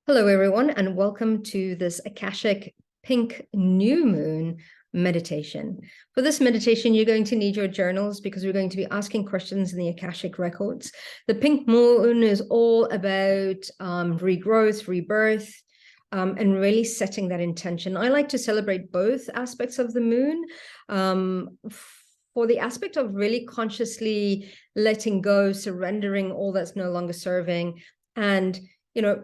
Hello, everyone, and welcome to this Akashic Pink New Moon meditation. For this meditation, you're going to need your journals because we're going to be asking questions in the Akashic Records. The Pink Moon is all about regrowth, rebirth, and really setting that intention. I like to celebrate both aspects of the moon. For the aspect of really consciously letting go, surrendering all that's no longer serving, and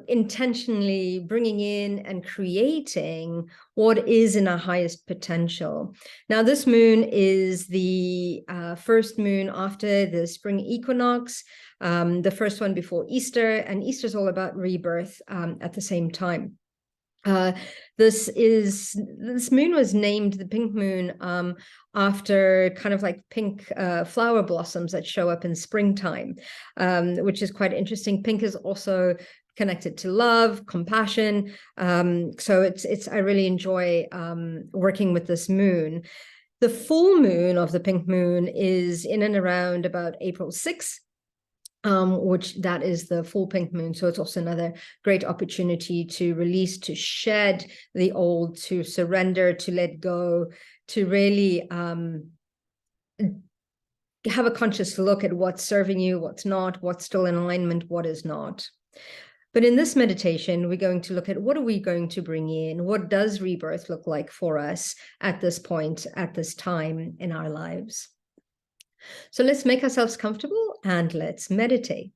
intentionally bringing in and creating what is in our highest potential. Now, this moon is the first moon after the Spring Equinox, the first one before Easter, and Easter is all about rebirth at the same time. This moon was named the Pink Moon after kind of like pink flower blossoms that show up in springtime, which is quite interesting. Pink is also connected to love, compassion. So I really enjoy working with this moon. The full moon of the Pink Moon is in and around about April 6th. Which that is the full pink moon. So it's also another great opportunity to release, to shed the old, to surrender, to let go, to really have a conscious look at what's serving you, what's not, what's still in alignment, what is not. But in this meditation, we're going to look at what are we going to bring in? What does rebirth look like for us at this point, at this time in our lives? So let's make ourselves comfortable and let's meditate.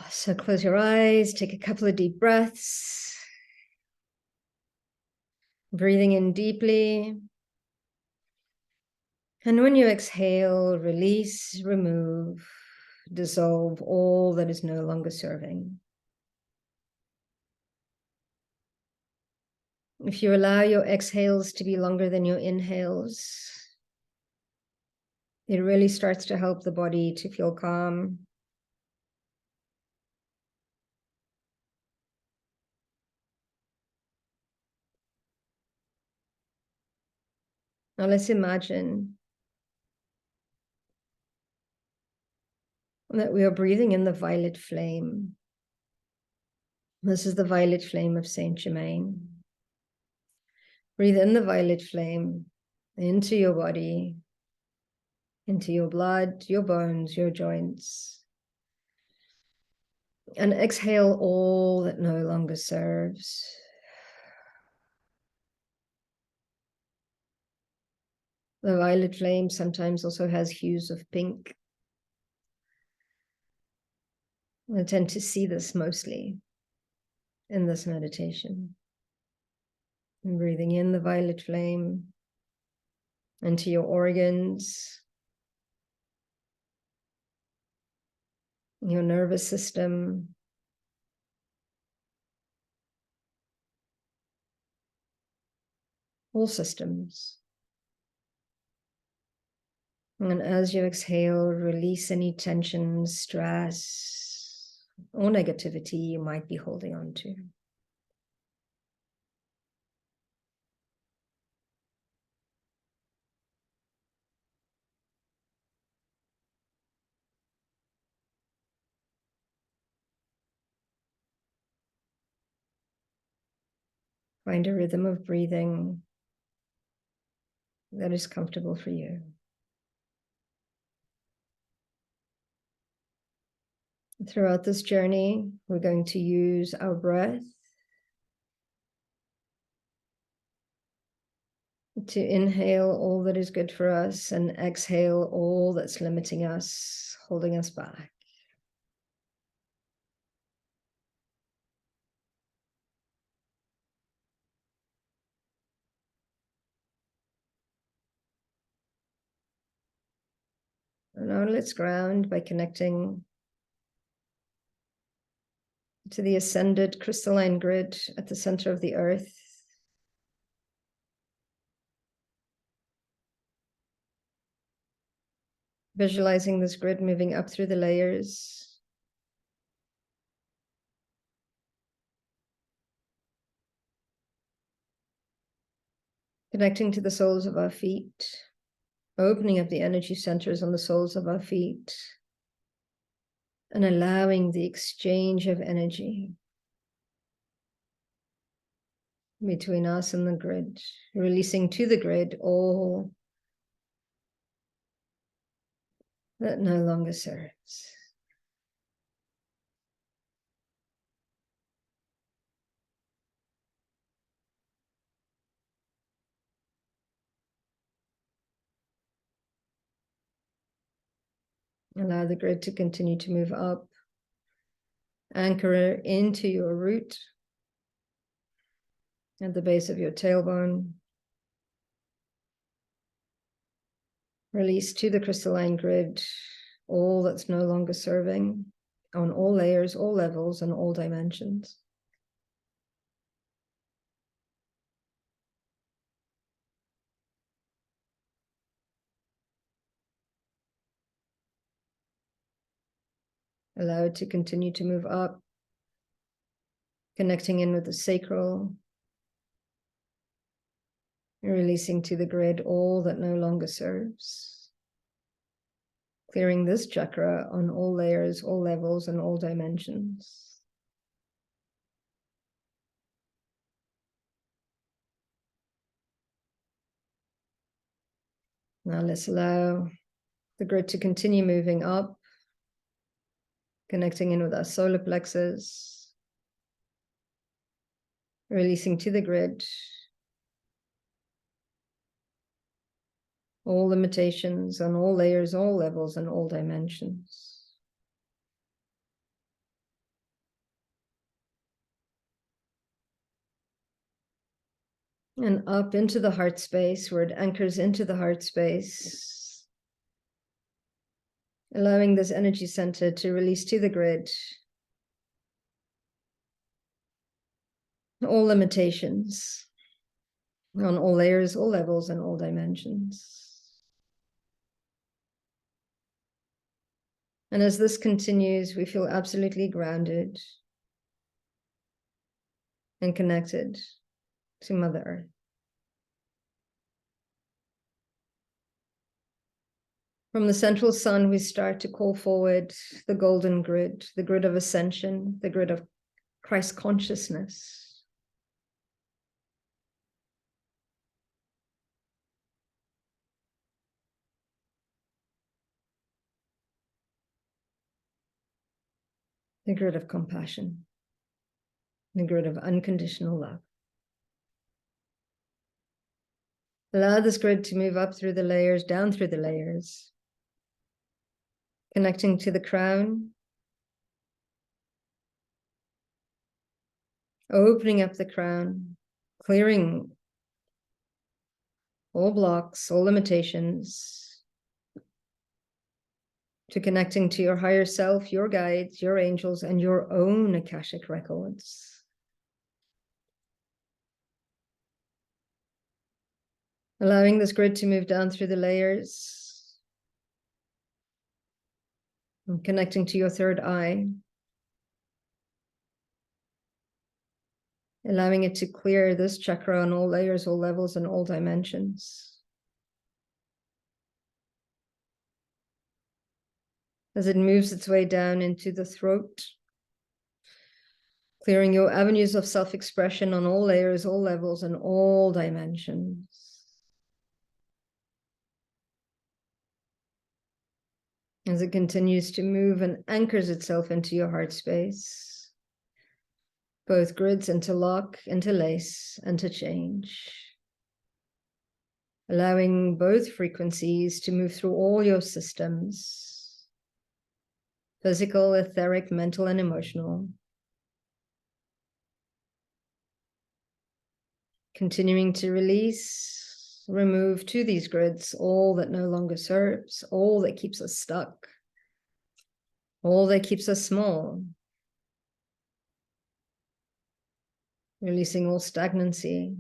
So close your eyes, take a couple of deep breaths. Breathing in deeply. And when you exhale, release, remove, dissolve all that is no longer serving. If you allow your exhales to be longer than your inhales, it really starts to help the body to feel calm. Now let's imagine that we are breathing in the violet flame. This is the violet flame of Saint Germain. Breathe in the violet flame into your body, into your blood, your bones, your joints. And exhale all that no longer serves. The violet flame sometimes also has hues of pink. I tend to see this mostly in this meditation. And breathing in the violet flame into your organs, your nervous system, all systems. And as you exhale, release any tension, stress, or negativity you might be holding on to. Find a rhythm of breathing that is comfortable for you. Throughout this journey, we're going to use our breath to inhale all that is good for us and exhale all that's limiting us, holding us back. And now let's ground by connecting to the ascended crystalline grid at the center of the earth. Visualizing this grid moving up through the layers. Connecting to the soles of our feet. Opening up the energy centers on the soles of our feet. and allowing the exchange of energy between us and the grid, releasing to the grid all that no longer serves. Allow the grid to continue to move up, anchor into your root at the base of your tailbone. Release to the crystalline grid all that's no longer serving on all layers, all levels, and all dimensions. Allow it to continue to move up, connecting in with the sacral, releasing to the grid all that no longer serves. Clearing this chakra on all layers, all levels, and all dimensions. Now let's allow the grid to continue moving up, connecting in with our solar plexus, releasing to the grid all limitations on all layers, all levels, and all dimensions. And up into the heart space, where it anchors into the heart space, allowing this energy center to release to the grid all limitations on all layers, all levels, and all dimensions. And as this continues, we feel absolutely grounded and connected to Mother Earth. From the central sun, we start to call forward the golden grid, the grid of ascension, the grid of Christ consciousness. The grid of compassion, the grid of unconditional love. Allow this grid to move up through the layers, down through the layers, connecting to the crown, opening up the crown, clearing all blocks, all limitations, to connecting to your higher self, your guides, your angels, and your own Akashic records. Allowing this grid to move down through the layers, and connecting to your third eye. Allowing it to clear this chakra on all layers, all levels, and all dimensions. As it moves its way down into the throat, clearing your avenues of self-expression on all layers, all levels, and all dimensions. As it continues to move and anchors itself into your heart space, both grids interlock, interlace, interchange, allowing both frequencies to move through all your systems, physical, etheric, mental, and emotional. Continuing to release, remove to these grids all that no longer serves, all that keeps us stuck, all that keeps us small. Releasing all stagnancy.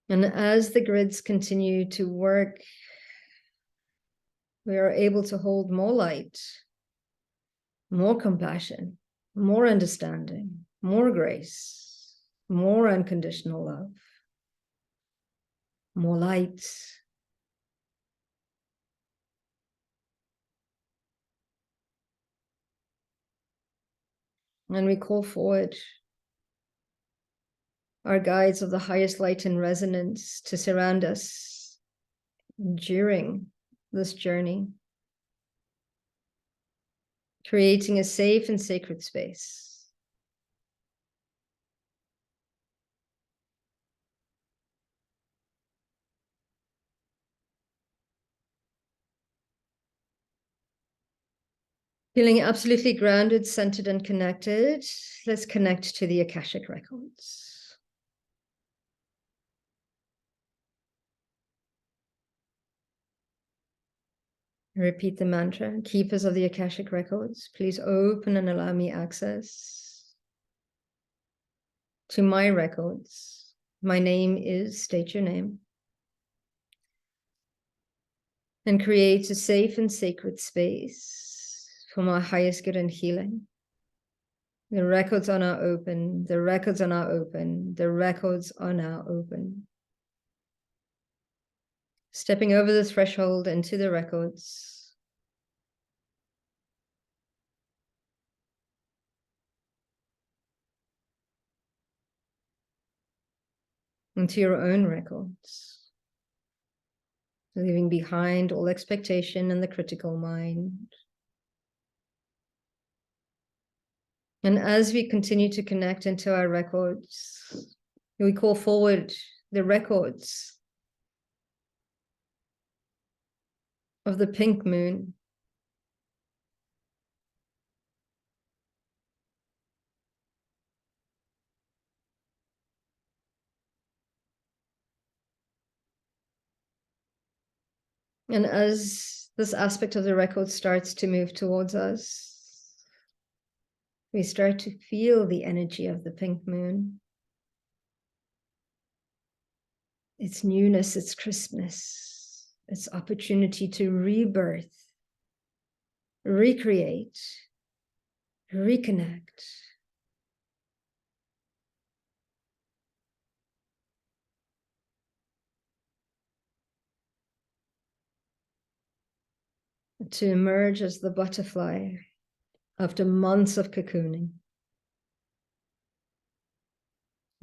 And as the grids continue to work, we are able to hold more light, more compassion, more understanding, more grace, more unconditional love. more light. And we call forward our guides of the highest light and resonance to surround us during this journey, creating a safe and sacred space. Feeling absolutely grounded, centered, and connected, let's connect to the Akashic Records. Repeat the mantra, keepers of the Akashic Records, please open and allow me access to my records. My name is, state your name, and create a safe and sacred space for my highest good and healing. The records are now open. The records are now open. The records are now open. Stepping over the threshold into the records. Into your own records. Leaving behind all expectation and the critical mind. And as we continue to connect into our records, we call forward the records of the pink moon. And as this aspect of the record starts to move towards us, we start to feel the energy of the pink moon. Its newness, its crispness, its opportunity to rebirth, recreate, reconnect. To emerge as the butterfly after months of cocooning.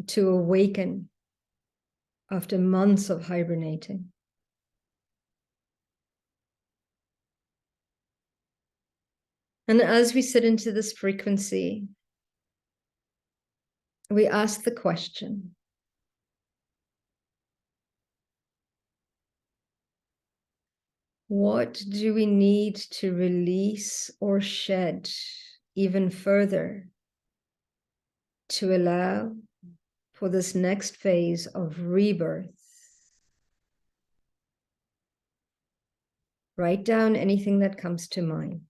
To awaken after months of hibernating. And as we sit into this frequency, we ask the question, what do we need to release or shed even further to allow for this next phase of rebirth? Write down anything that comes to mind.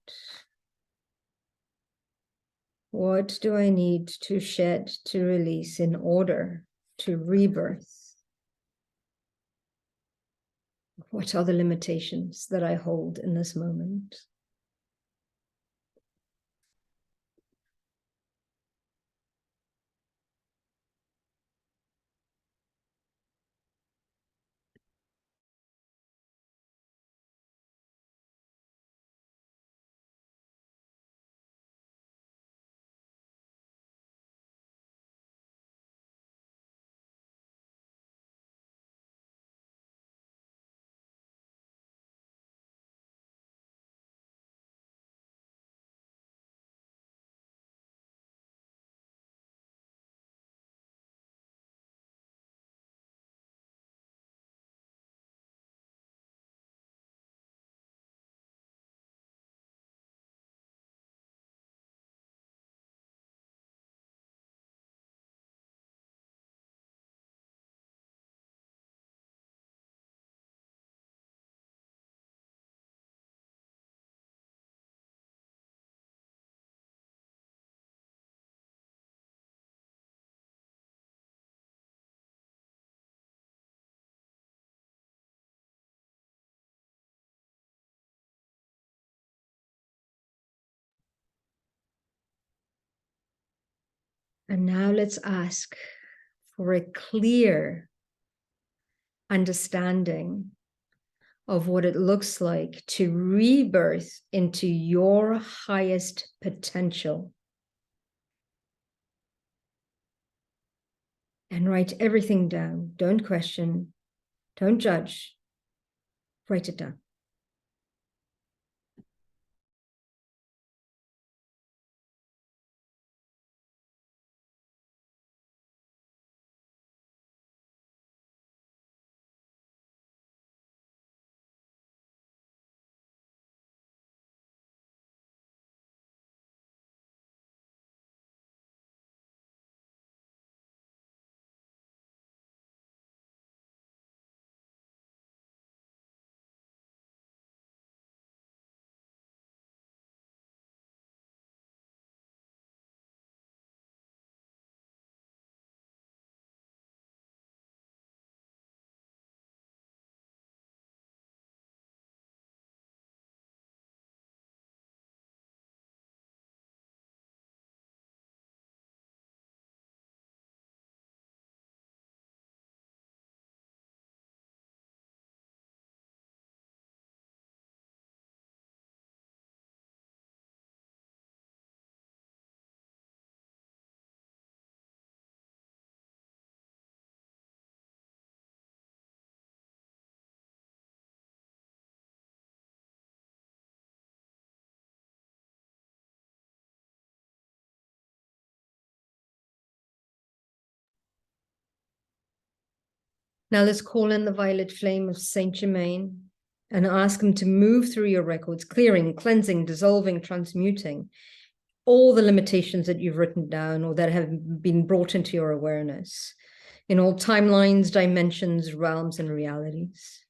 What do I need to shed, to release in order to rebirth? What are the limitations that I hold in this moment? And now let's ask for a clear understanding of what it looks like to rebirth into your highest potential. And write everything down. Don't question, don't judge. Write it down. Now let's call in the violet flame of Saint Germain and ask him to move through your records, clearing, cleansing, dissolving, transmuting all the limitations that you've written down or that have been brought into your awareness in all timelines, dimensions, realms, and realities.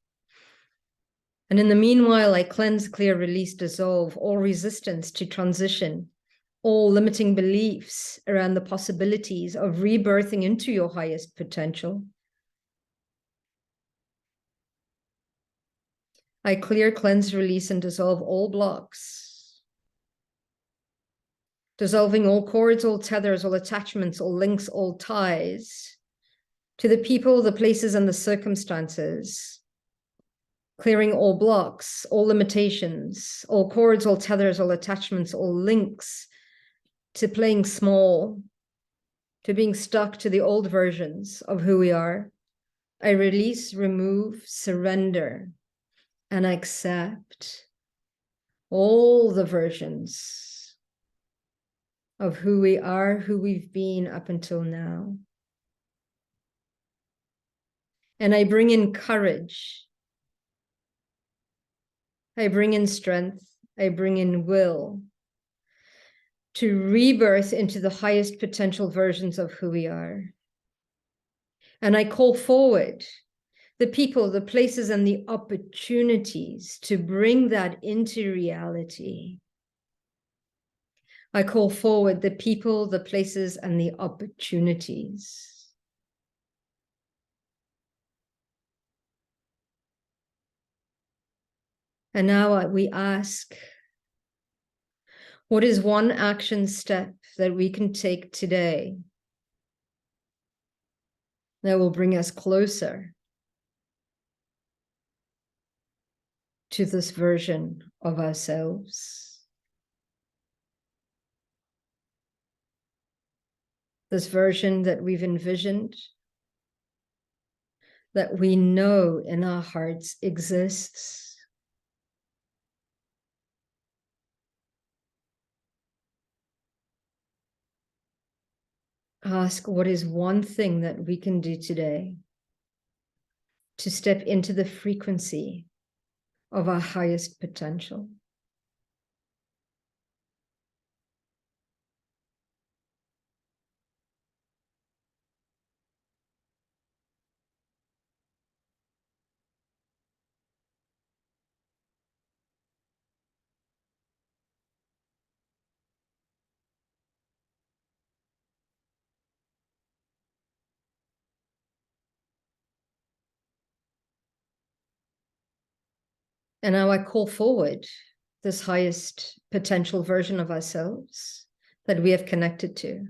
And in the meanwhile, I cleanse, clear, release, dissolve all resistance to transition, all limiting beliefs around the possibilities of rebirthing into your highest potential. I clear, cleanse, release, and dissolve all blocks, dissolving all cords, all tethers, all attachments, all links, all ties to the people, the places, and the circumstances, clearing all blocks, all limitations, all cords, all tethers, all attachments, all links to playing small, to being stuck to the old versions of who we are. I release, remove, surrender, and accept all the versions of who we are, who we've been up until now. And I bring in courage. I bring in strength. I bring in will to rebirth into the highest potential versions of who we are. And I call forward the people, the places, and the opportunities to bring that into reality. I call forward the people, the places, and the opportunities. And now we ask, what is one action step that we can take today that will bring us closer to this version of ourselves? This version that we've envisioned, that we know in our hearts exists. Ask, what is one thing that we can do today to step into the frequency of our highest potential? And now I call forward this highest potential version of ourselves that we have connected to.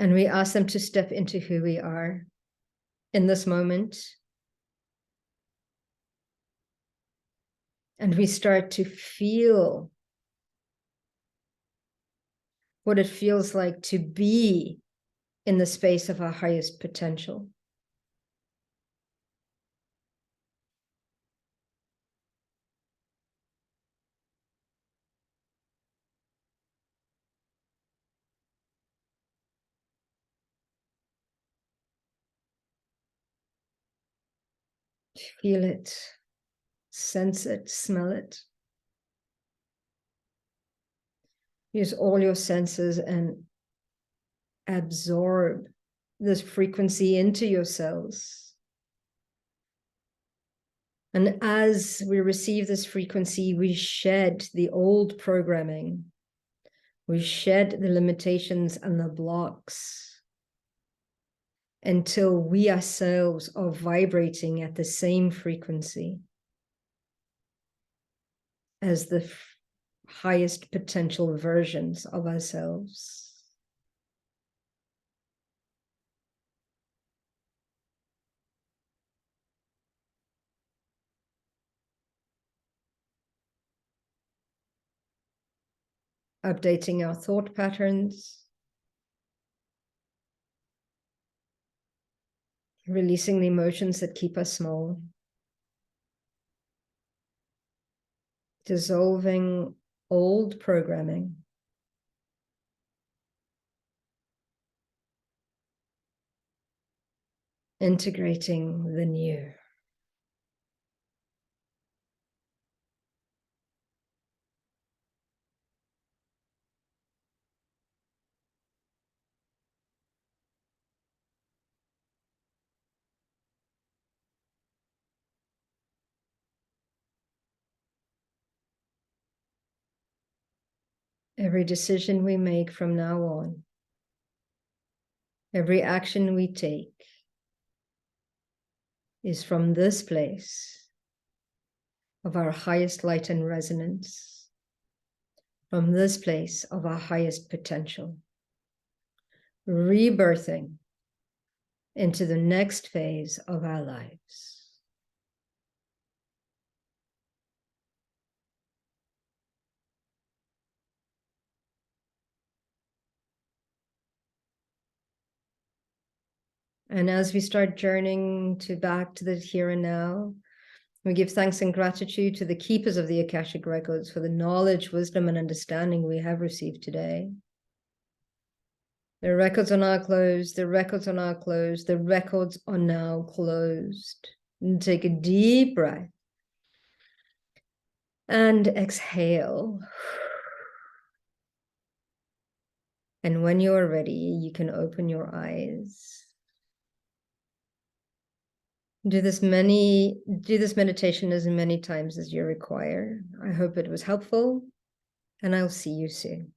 And we ask them to step into who we are in this moment. And we start to feel what it feels like to be in the space of our highest potential. Feel it, sense it, smell it. Use all your senses and absorb this frequency into your cells. And as we receive this frequency, we shed the old programming. We shed the limitations and the blocks until we ourselves are vibrating at the same frequency as the highest potential versions of ourselves. Updating our thought patterns, releasing the emotions that keep us small, dissolving old programming, integrating the new. Every decision we make from now on, every action we take is from this place of our highest light and resonance, from this place of our highest potential, rebirthing into the next phase of our lives. And as we start journeying back to the here and now, we give thanks and gratitude to the keepers of the Akashic Records for the knowledge, wisdom, and understanding we have received today. The records are now closed. The records are now closed. The records are now closed. And take a deep breath. And exhale. And when you are ready, you can open your eyes. Do this meditation as many times as you require. I hope it was helpful, and I'll see you soon.